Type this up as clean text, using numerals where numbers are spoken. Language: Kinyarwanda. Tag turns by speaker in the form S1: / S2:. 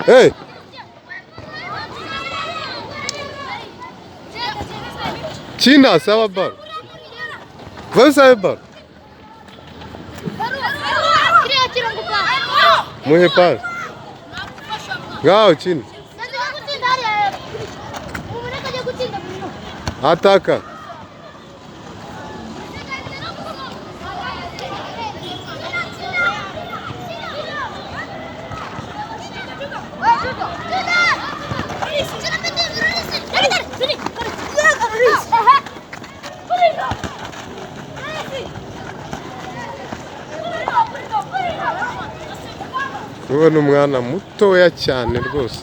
S1: Hey! China, sawa bar. Vai sawa bar. Muhe par. Gao China. Ataka. Uwo ni umwana mutoya cyane rwose.